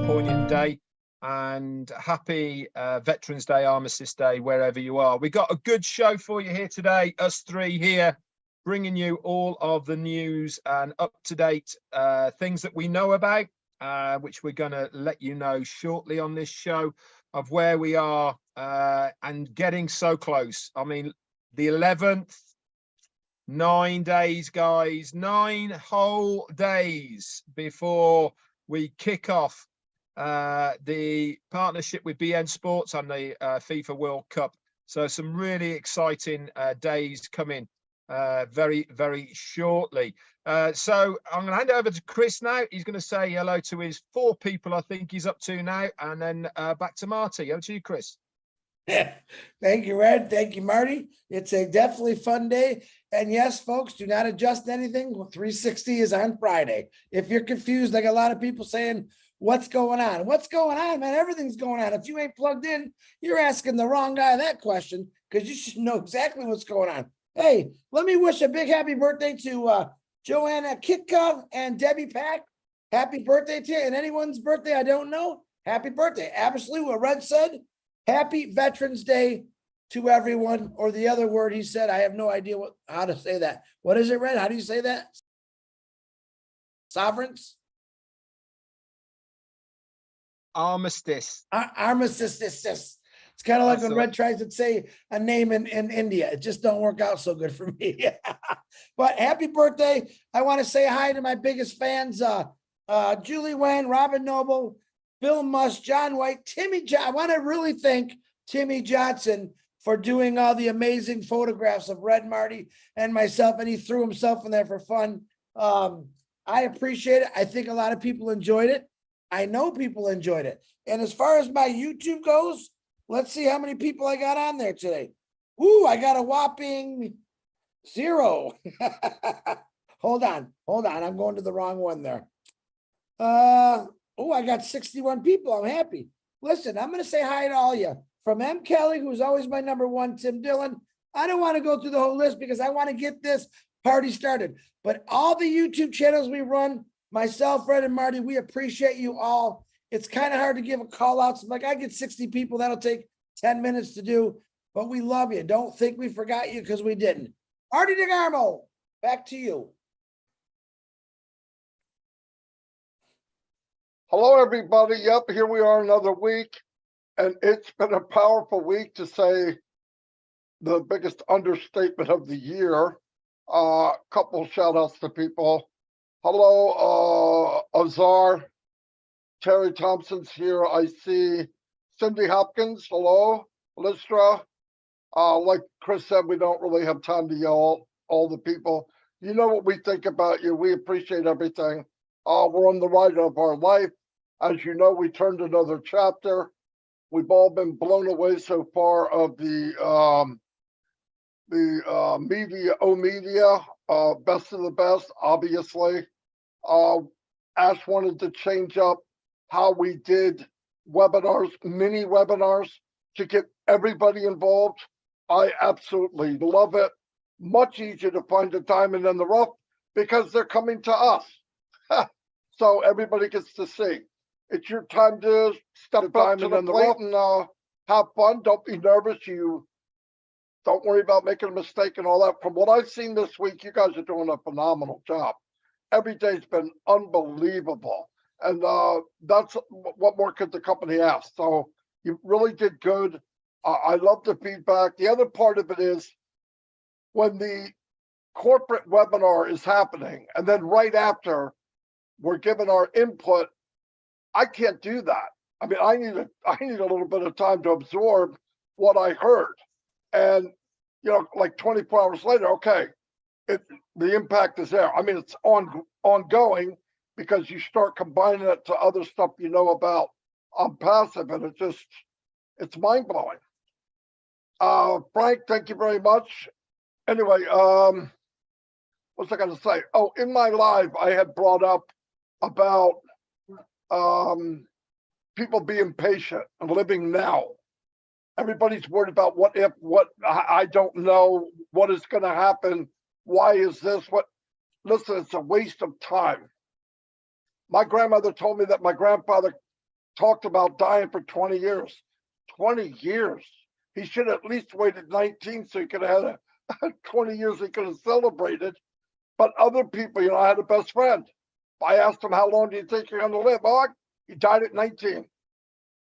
poignant day, and happy Veterans Day, Armistice Day, wherever you are. We got a good show for you here today, us three here, bringing you all of the news and up-to-date things that we know about, which we're going to let you know shortly on this show, of where we are and getting so close. I mean, the 11th, 9 days, guys, 9 whole days before we kick off the partnership with BN Sports and the FIFA World Cup. So some really exciting days coming very, very shortly. So I'm going to hand over to Chris now. He's going to say hello to his 4 people I think he's up to now, and then back to Marty. Over to you, Chris. Thank you, Red. Thank you, Marty. It's a definitely fun day. And yes, folks, do not adjust anything. 360 is on Friday. If you're confused, like a lot of people saying, what's going on? What's going on, man? Everything's going on. If you ain't plugged in, you're asking the wrong guy that question, because you should know exactly what's going on. Hey, let me wish a big happy birthday to Joanna Kitka and Debbie Pack. Happy birthday to you. And anyone's birthday I don't know, happy birthday. Absolutely what Red said. Happy Veterans Day to everyone, or the other word he said, I have no idea how to say that. What is it, Red? How do you say that? Sovereigns? Armistice. Armistice. It's kind of like when Red tries to say a name in India. It just don't work out so good for me. But happy birthday. I want to say hi to my biggest fans, Julie Wayne, Robin Noble, Bill Musk, John White, I want to really thank Timmy Johnson for doing all the amazing photographs of Red, Marty, and myself, and he threw himself in there for fun. I appreciate it. I think a lot of people enjoyed it. I know people enjoyed it. And as far as my YouTube goes, let's see how many people I got on there today. Ooh, I got a whopping 0. Hold on. I'm going to the wrong one there. Oh, I got 61 people. I'm happy. Listen, I'm going to say hi to all you. From M. Kelly, who's always my #1, Tim Dillon. I don't want to go through the whole list because I want to get this party started. But all the YouTube channels we run, myself, Red, and Marty, we appreciate you all. It's kind of hard to give a call out. So like, I get 60 people. That'll take 10 minutes to do. But we love you. Don't think we forgot you, because we didn't. Marty DeGarmo, back to you. Hello, everybody. Yep, here we are another week, and it's been a powerful week, to say the biggest understatement of the year. Couple shout outs to people. Hello, Azar. Terry Thompson's here. I see Cindy Hopkins. Hello, Lystra. Like Chris said, we don't really have time to yell all the people. You know what we think about you. We appreciate everything. We're on the ride of our life. As you know, we turned another chapter. We've all been blown away so far of the media, best of the best, obviously. Ash wanted to change up how we did webinars, mini webinars, to get everybody involved. I absolutely love it. Much easier to find a diamond in the rough because they're coming to us. So everybody gets to see. It's your time to step up to the plate and have fun. Don't be nervous. You don't worry about making a mistake and all that. From what I've seen this week, you guys are doing a phenomenal job. Every day's been unbelievable. And that's what more could the company ask. So you really did good. I love the feedback. The other part of it is when the corporate webinar is happening, and then right after we're given our input, I can't do that. I mean, I need a little bit of time to absorb what I heard. And, you know, like 24 hours later, okay, the impact is there. I mean, it's ongoing, because you start combining it to other stuff you know about ONPASSIVE, and it's mind-blowing. Frank, thank you very much. Anyway, what's I going to say? Oh, in my live, I had brought up about people being patient and living now. Everybody's worried about what if, what, I don't know what is going to happen. Why is this? What? Listen, it's a waste of time. My grandmother told me that my grandfather talked about dying for 20 years. 20 years. He should have at least waited 19 so he could have had 20 years he could have celebrated. But other people, you know, I had a best friend. I asked him, how long do you think you're going to live? Oh, he died at 19.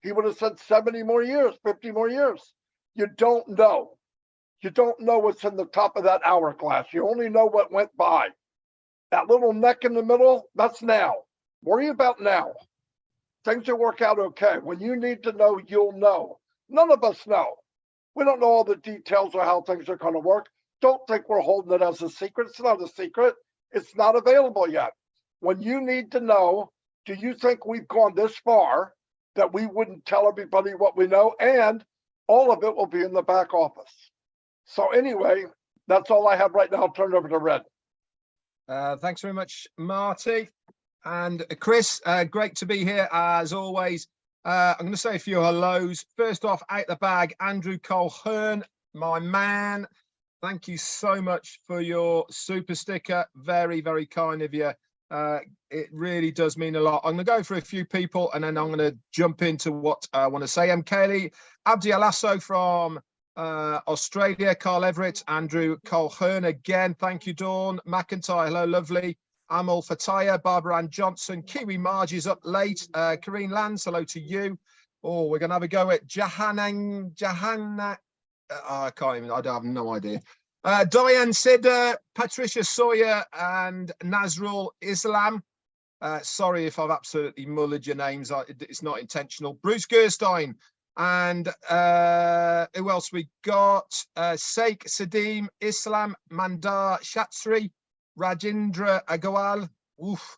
He would have said 70 more years, 50 more years. You don't know. You don't know what's in the top of that hourglass. You only know what went by. That little neck in the middle, that's now. Worry about now. Things will work out okay. When you need to know, you'll know. None of us know. We don't know all the details of how things are going to work. Don't think we're holding it as a secret. It's not a secret. It's not available yet. When you need to know, do you think we've gone this far that we wouldn't tell everybody what we know? And all of it will be in the back office. So anyway, that's all I have right now. I'll turn it over to Red. Thanks very much, Marty. And Chris, great to be here as always. I'm going to say a few hellos. First off, out the bag, Andrew Colhern, my man. Thank you so much for your super sticker. Very, very kind of you. It really does mean a lot. I'm going to go for a few people and then I'm going to jump into what I want to say. I'm Kelly Abdi Alasso from Australia, Carl Everett, Andrew Colhern again. Thank you, Dawn McIntyre. Hello, lovely. Amal Fataya, Barbara Ann Johnson, Kiwi Marge is up late. Karine Lands, hello to you. Oh, we're going to have a go at Jahanna. I can't even, I have no idea. Diane Sidder, Patricia Sawyer, and Nazrul Islam. Sorry if I've absolutely mullered your names. It's not intentional. Bruce Gerstein. And who else we got? Sheikh Sadim, Islam, Mandar Shatsri, Rajendra Agarwal,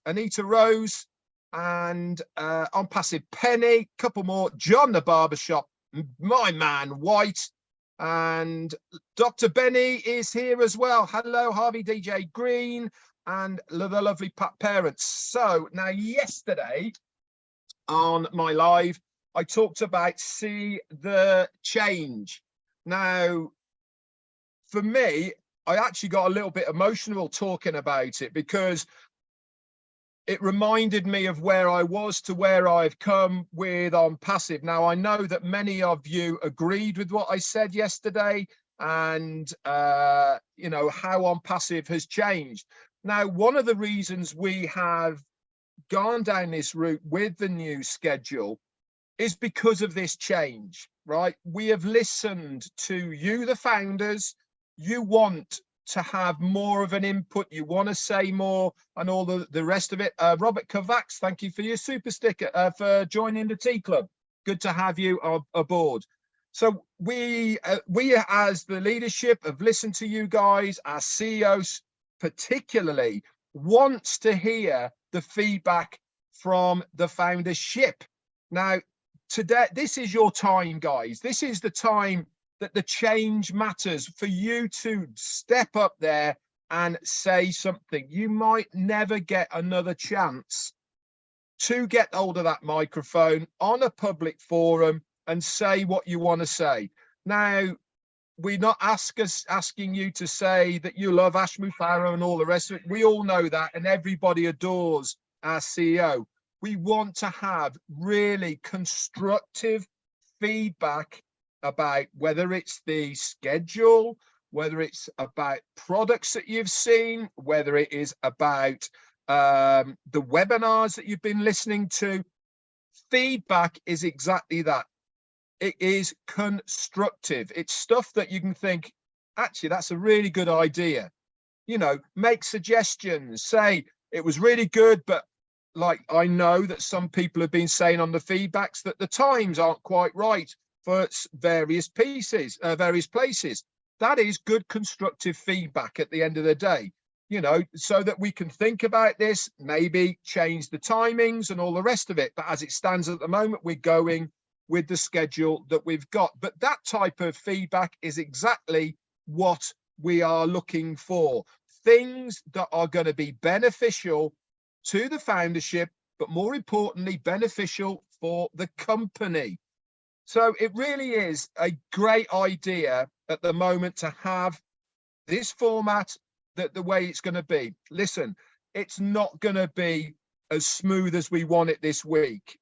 Anita Rose, and ONPASSIVE Penny. Couple more. John the Barbershop, my man White. And Dr. Benny is here as well. Hello, Harvey DJ Green and the lovely parents. So now yesterday on my live, I talked about see the change. Now, for me, I actually got a little bit emotional talking about it because it reminded me of where I was to where I've come with ONPASSIVE. Now, I know that many of you agreed with what I said yesterday and, you know, how ONPASSIVE has changed. Now, one of the reasons we have gone down this route with the new schedule is because of this change, right? We have listened to you, the founders. You want to have more of an input, you want to say more and all the rest of it. Robert Kovacs, thank you for your super sticker, for joining the Tea Club. Good to have you aboard. So we as the leadership have listened to you guys. Our CEOs particularly wants to hear the feedback from the foundership. Now, today, this is your time, guys. This is the time that the change matters for you to step up there and say something. You might never get another chance to get hold of that microphone on a public forum and say what you want to say. Now, we're not asking you to say that you love Ash Mufareh and all the rest of it. We all know that, and everybody adores our CEO. We want to have really constructive feedback about whether it's the schedule, whether it's about products that you've seen, whether it is about the webinars that you've been listening to. Feedback is exactly that. It is constructive. It's stuff that you can think, actually, that's a really good idea. You know, make suggestions, say it was really good, but like I know that some people have been saying on the feedbacks that the times aren't quite right for various places. That is good constructive feedback at the end of the day, you know, so that we can think about this, maybe change the timings and all the rest of it. But as it stands at the moment, we're going with the schedule that we've got. But that type of feedback is exactly what we are looking for. Things that are going to be beneficial to the foundership, but more importantly, beneficial for the company. So it really is a great idea at the moment to have this format, that the way it's going to be. Listen, it's not going to be as smooth as we want it this week.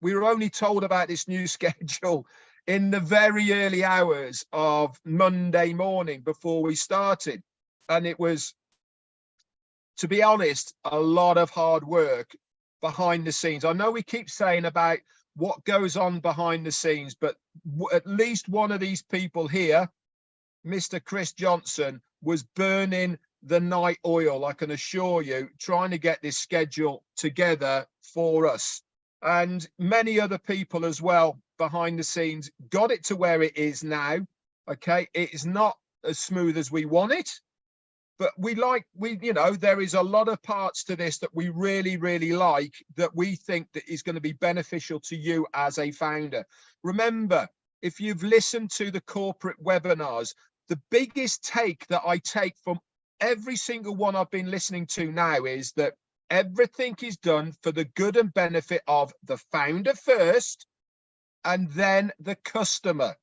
We were only told about this new schedule in the very early hours of Monday morning before we started. And it was, to be honest, a lot of hard work behind the scenes. I know we keep saying about what goes on behind the scenes, but at least one of these people here, Mr. Chris Johnson, was burning the night oil, I can assure you, trying to get this schedule together for us. And many other people as well behind the scenes got it to where it is now. Okay, it is not as smooth as we want it, but there is a lot of parts to this that we really, really like, that we think that is going to be beneficial to you as a founder. Remember, if you've listened to the corporate webinars, the biggest take that I take from every single one I've been listening to now is that everything is done for the good and benefit of the founder first, and then the customer.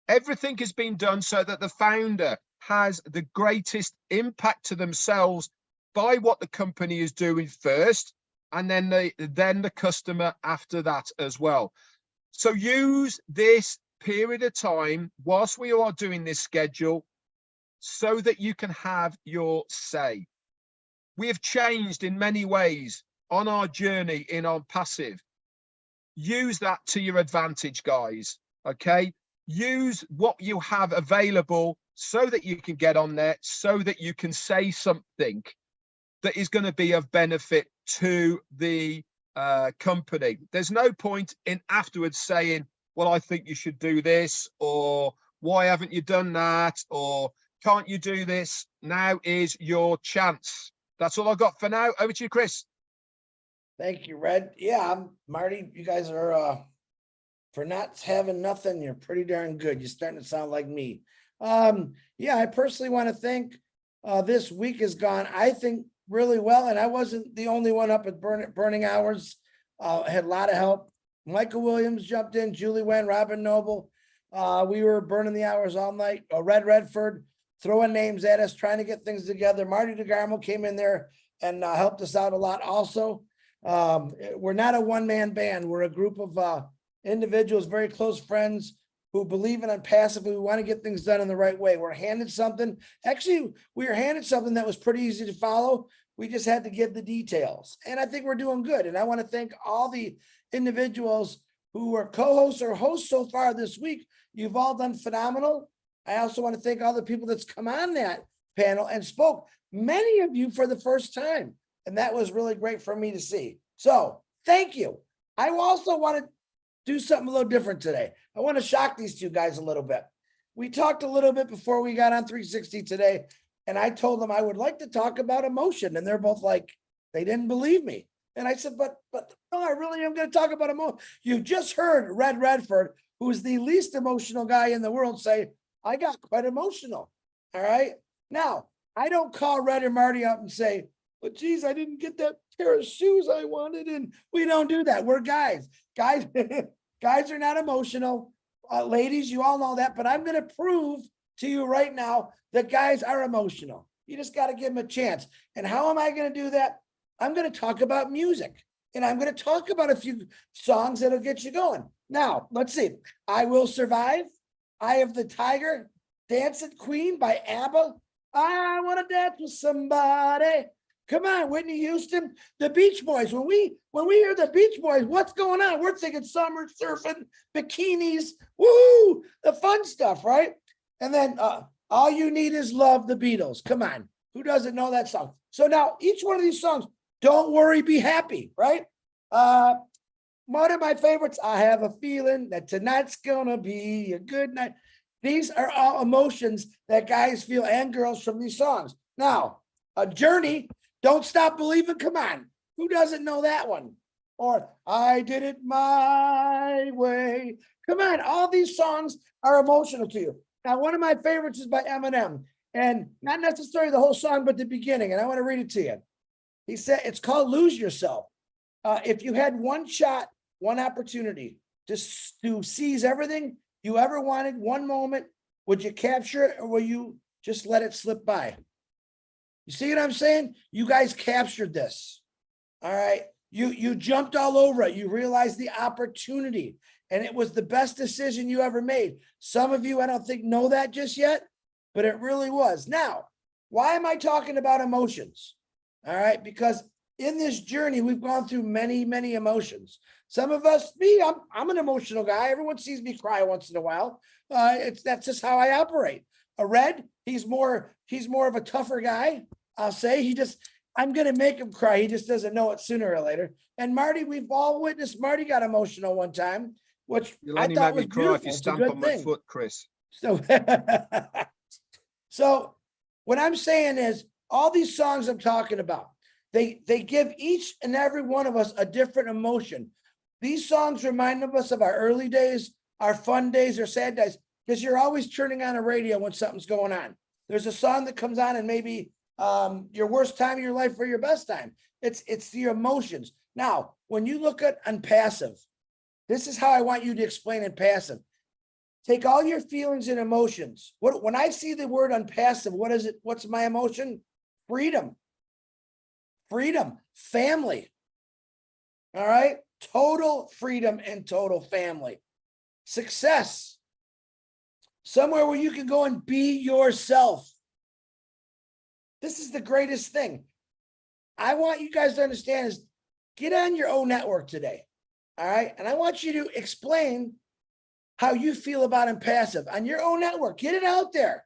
Everything has been done so that the founder has the greatest impact to themselves by what the company is doing first, and then the customer after that as well. So use this period of time whilst we are doing this schedule so that you can have your say. We have changed in many ways on our journey in ONPASSIVE. Use that to your advantage, guys. Okay, use what you have available so that you can get on there, so that you can say something that is going to be of benefit to the company. There's no point in afterwards saying, well, I think you should do this, or why haven't you done that, or can't you do this? Now is your chance. That's all I've got for now. Over to you, Chris. Thank you, Red. Yeah, I'm Marty. You guys are, for not having nothing, you're pretty darn good. You're starting to sound like me. Yeah, I personally want to thank, this week has gone, I think, really well. And I wasn't the only one up at burning hours. I had a lot of help. Michael Williams jumped in, Julie Wen, Robin Noble. We were burning the hours all night. Red Redford throwing names at us, trying to get things together. Marty DeGarmo came in there and helped us out a lot also. We're not a one-man band. We're a group of individuals, very close friends who believe in ONPASSIVE. We want to get things done in the right way. We're handed something. Actually, we were handed something that was pretty easy to follow. We just had to give the details. And I think we're doing good. And I want to thank all the individuals who were co-hosts or hosts so far this week. You've all done phenomenal. I also want to thank all the people that's come on that panel and spoke, many of you for the first time. And that was really great for me to see. So thank you. I also want to do something a little different today. I want to shock these two guys a little bit. We talked a little bit before we got on 360 today, and I told them I would like to talk about emotion. And they're both like, they didn't believe me. And I said, but no, I really am going to talk about emotion. You just heard Red Redford, who's the least emotional guy in the world, say, I got quite emotional. All right. Now, I don't call Red and Marty up and say, well, geez, I didn't get that pair of shoes I wanted. And we don't do that. We're guys. Guys are not emotional. Ladies, you all know that. But I'm going to prove to you right now that guys are emotional. You just got to give them a chance. And how am I going to do that? I'm going to talk about music. And I'm going to talk about a few songs that'll get you going. Now, let's see. I Will Survive. Eye of the Tiger. Dancing Queen by ABBA. I want to dance with somebody. Come on, Whitney Houston. The Beach Boys. When we hear the Beach Boys, what's going on? We're thinking summer, surfing, bikinis. Woo! The fun stuff, right? And then All You Need Is Love, the Beatles. Come on. Who doesn't know that song? So now each one of these songs, Don't Worry, Be Happy, right? One of my favorites, I Have a Feeling That Tonight's Gonna Be a Good Night. These are all emotions that guys feel and girls from these songs. Now, a Journey, Don't Stop Believing. Come on. Who doesn't know that one? Or I Did It My Way. Come on. All these songs are emotional to you. Now, one of my favorites is by Eminem, and not necessarily the whole song, but the beginning. And I want to read it to you. He said, it's called Lose Yourself. If you had one shot, one opportunity to seize everything you ever wanted, one moment, would you capture it or will you just let it slip by? You see what I'm saying? You guys captured this. All right. You jumped all over it. You realized the opportunity, and it was the best decision you ever made. Some of you, I don't think, know that just yet, but it really was. Now, why am I talking about emotions? All right, because in this journey, we've gone through many, many emotions. Some of us, I'm an emotional guy. Everyone sees me cry once in a while. That's just how I operate. A Red, he's more of a tougher guy. I'll say I'm going to make him cry. He just doesn't know it sooner or later. And Marty, we've all witnessed Marty got emotional one time, which You'll I only thought make was me cry if beautiful. you It's a stamp good on my thing. foot, Chris. So what I'm saying is all these songs I'm talking about, they give each and every one of us a different emotion. These songs remind us of our early days, our fun days, our sad days, because you're always turning on a radio when something's going on. There's a song that comes on and maybe your worst time of your life or your best time. It's the emotions. Now, when you look at ONPASSIVE, this is how I want you to explain ONPASSIVE. Take all your feelings and emotions. When I see the word ONPASSIVE, what is it? What's my emotion? Freedom. Freedom. Family. All right. Total freedom and total family. Success. Somewhere where you can go and be yourself. This is the greatest thing. I want you guys to understand is get on your own network today. All right. And I want you to explain how you feel about ONPASSIVE on your own network. Get it out there.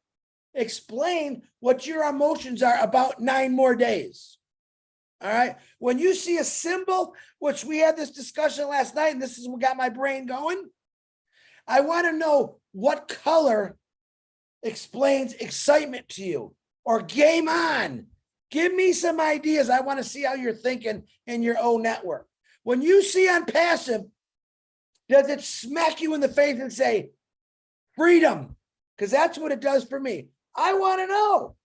Explain what your emotions are about 9 more days. All right. When you see a symbol, which we had this discussion last night, and this is what got my brain going. I want to know what color explains excitement to you or game on. Give me some ideas. I want to see how you're thinking in your own network. When you see ONPASSIVE, does it smack you in the face and say, freedom? Because that's what it does for me. I want to know.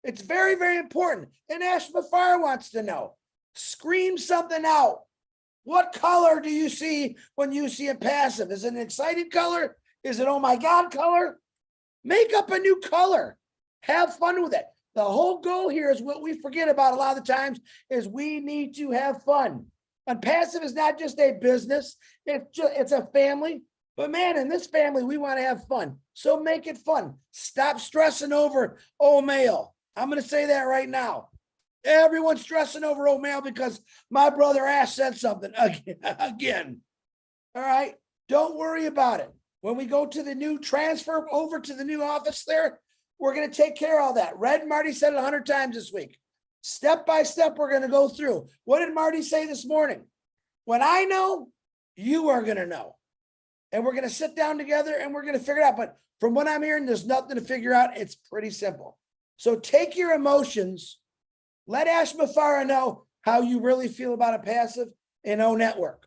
It's very, very important. And Ash Mafar wants to know. Scream something out. What color do you see when you see ONPASSIVE? Is it an excited color? Is it, oh my God, color? Make up a new color. Have fun with it. The whole goal here is what we forget about a lot of the times is we need to have fun. ONPASSIVE is not just a business. It's a family. But man, in this family, we want to have fun. So make it fun. Stop stressing over old mail. I'm going to say that right now. Everyone's stressing over old mail because my brother Ash said something again. All right. Don't worry about it. When we go to the new transfer over to the new office there, we're going to take care of all that. Red, Marty said it 100 times this week. Step by step, we're going to go through. What did Marty say this morning? When I know, you are going to know. And we're going to sit down together and we're going to figure it out. But from what I'm hearing, there's nothing to figure out. It's pretty simple. So take your emotions. Let Ash Mafara know how you really feel about ONPASSIVE in O Network.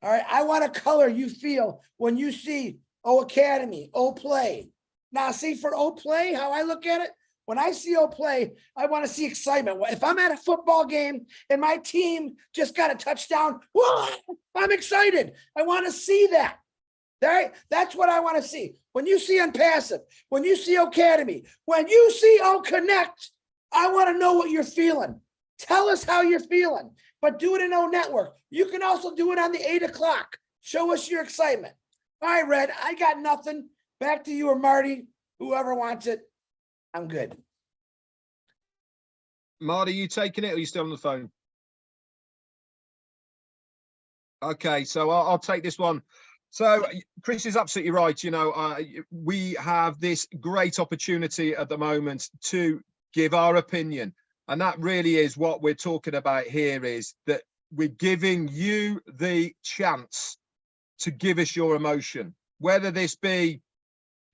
All right. I want a color you feel when you see O Academy, O Play. Now, see, for O Play, how I look at it, when I see O Play, I want to see excitement. If I'm at a football game and my team just got a touchdown, whoa, I'm excited. I want to see that. All right? That's what I want to see. When you see ONPASSIVE, when you see O Academy, when you see O Connect, I want to know what you're feeling. Tell us how you're feeling, but do it in O Network. You can also do it on the 8 o'clock. Show us your excitement. All right, Red, I got nothing. Back to you or Marty, whoever wants it. I'm good. Marty, you taking it or are you still on the phone? Okay, so I'll take this one. So Chris is absolutely right. You know, we have this great opportunity at the moment to give our opinion. And that really is what we're talking about here, is that we're giving you the chance to give us your emotion, whether this be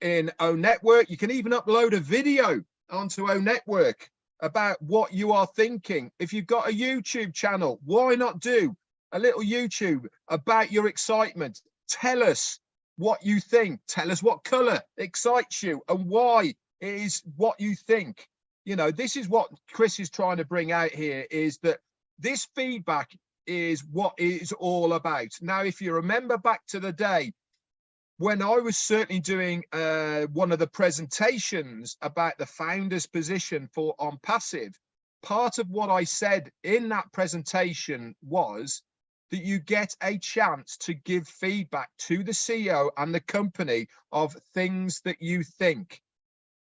in O Network. You can even upload a video onto O Network about what you are thinking. If you've got a YouTube channel, why not do a little YouTube about your excitement? Tell us what you think. Tell us what color excites you and why it is what you think. You know, this is what Chris is trying to bring out here, is that this feedback is what it's all about. Now, if you remember back to the day when I was certainly doing one of the presentations about the founder's position for ONPASSIVE, part of what I said in that presentation was that you get a chance to give feedback to the CEO and the company of things that you think.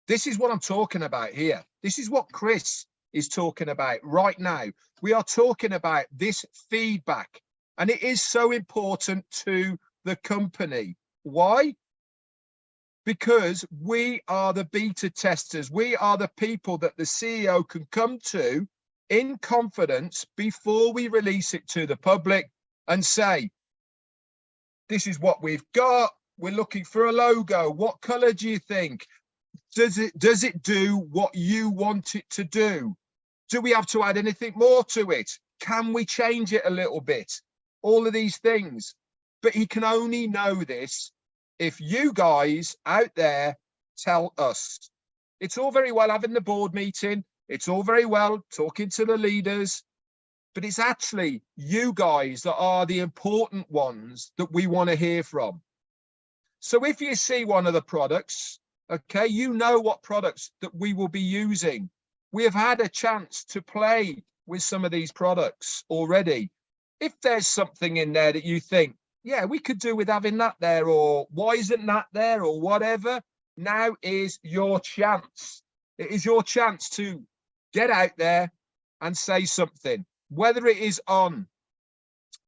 This is what I'm talking about here. This is what Chris is talking about right now. We are talking about this feedback, and it is so important to the company. Why? Because we are the beta testers. We are the people that the CEO can come to in confidence before we release it to the public and say, this is what we've got. We're looking for a logo. What color do you think? Does it do what you want it to do? Do we have to add anything more to it? Can we change it a little bit? All of these things. But he can only know this if you guys out there tell us. It's all very well having the board meeting. It's all very well talking to the leaders, but it's actually you guys that are the important ones that we want to hear from. So if you see one of the products, okay, you know what products that we will be using. We have had a chance to play with some of these products already. If there's something in there that you think, yeah, we could do with having that there, or why isn't that there, or whatever, now is your chance. It is your chance to get out there and say something, whether it is on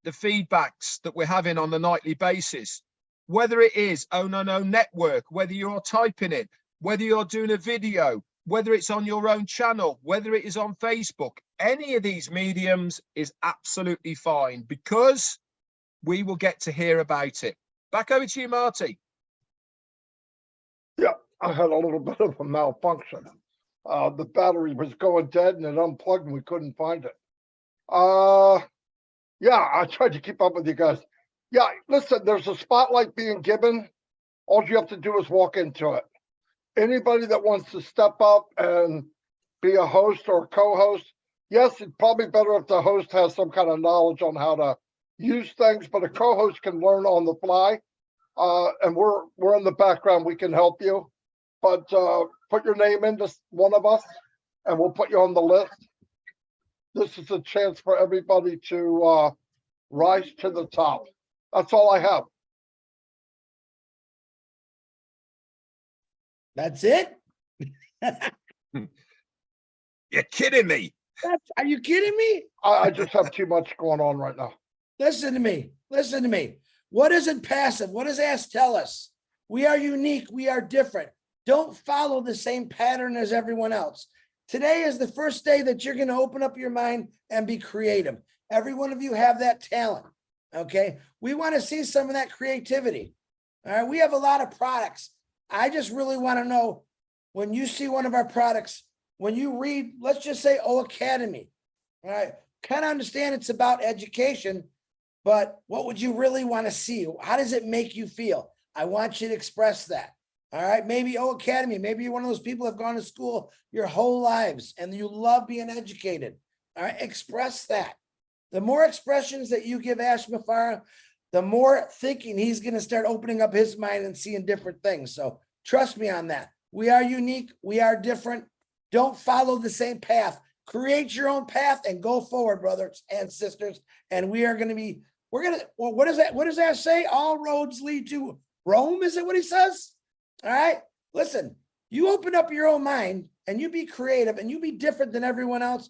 the feedbacks that we're having on a nightly basis, whether it is Oh No No Network, whether you're typing it, whether you're doing a video, whether it's on your own channel, whether it is on Facebook, any of these mediums is absolutely fine, because we will get to hear about it. Back over to you, Marty. Yeah, I had a little bit of a malfunction. The battery was going dead and it unplugged and we couldn't find it. Yeah, I tried to keep up with you guys. Yeah, listen, there's a spotlight being given. All you have to do is walk into it. Anybody that wants to step up and be a host or a co-host, yes, it's probably better if the host has some kind of knowledge on how to use things, but a co-host can learn on the fly. And we're in the background, we can help you. But put your name into one of us and we'll put you on the list. This is a chance for everybody to rise to the top. That's all I have. That's it? You're kidding me. Are you kidding me? I just have too much going on right now. Listen to me. Listen to me. What isn't passive? What does Ask tell us? We are unique. We are different. Don't follow the same pattern as everyone else. Today is the first day that you're going to open up your mind and be creative. Every one of you have that talent. Okay. We want to see some of that creativity. All right. We have a lot of products. I just really want to know, when you see one of our products, when you read, let's just say O Academy. All right. Kind of understand it's about education, but what would you really want to see? How does it make you feel? I want you to express that. All right. Maybe O Academy. Maybe you're one of those people who have gone to school your whole lives and you love being educated. All right. Express that. The more expressions that you give Ash Mafara, the more thinking he's going to start opening up his mind and seeing different things. So trust me on that. We are unique. We are different. Don't follow the same path. Create your own path and go forward, brothers and sisters. And we are going to be, well, what is that? What does that say? All roads lead to Rome. Is it what he says? All right. Listen, you open up your own mind and you be creative and you be different than everyone else.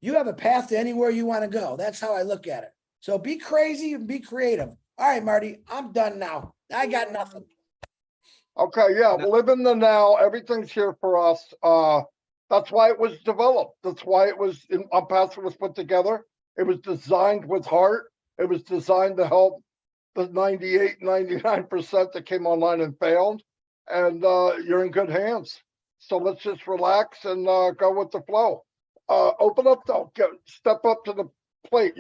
You have a path to anywhere you want to go. That's how I look at it. So be crazy and be creative. All right, Marty, I'm done now. I got nothing. Okay, yeah, we live in the now. Everything's here for us. That's why it was developed. That's why it was ONPASSIVE was put together. It was designed with heart. It was designed to help the 98, 99% that came online and failed. And you're in good hands. So let's just relax and go with the flow. Open up though. Step up to the plate.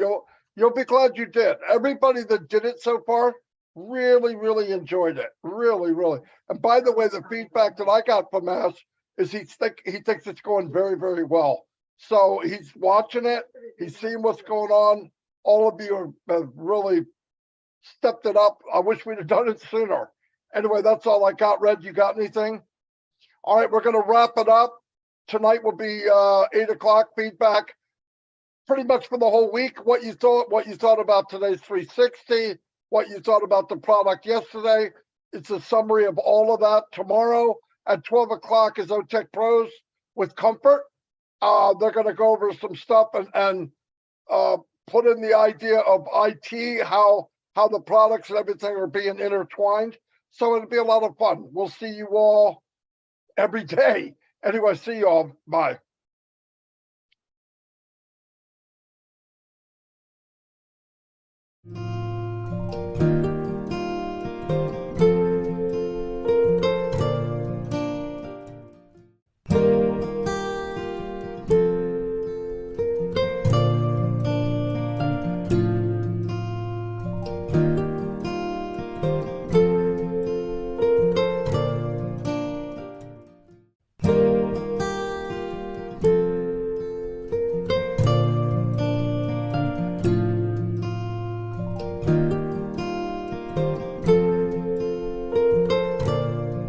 You'll be glad you did. Everybody that did it so far really, really enjoyed it. Really, really. And by the way, the feedback that I got from Ash is he thinks it's going very, very well. So he's watching it. He's seeing what's going on. All of you have really stepped it up. I wish we'd have done it sooner. Anyway, that's all I got. Red, you got anything? All right, we're going to wrap it up. Tonight will be 8 o'clock feedback, pretty much for the whole week. What you thought about today's 360, what you thought about the product yesterday. It's a summary of all of that. Tomorrow at 12 o'clock is OTech Pros with Comfort. They're going to go over some stuff and put in the idea of IT, how the products and everything are being intertwined. So it'll be a lot of fun. We'll see you all every day. Anyway, see you all. Bye.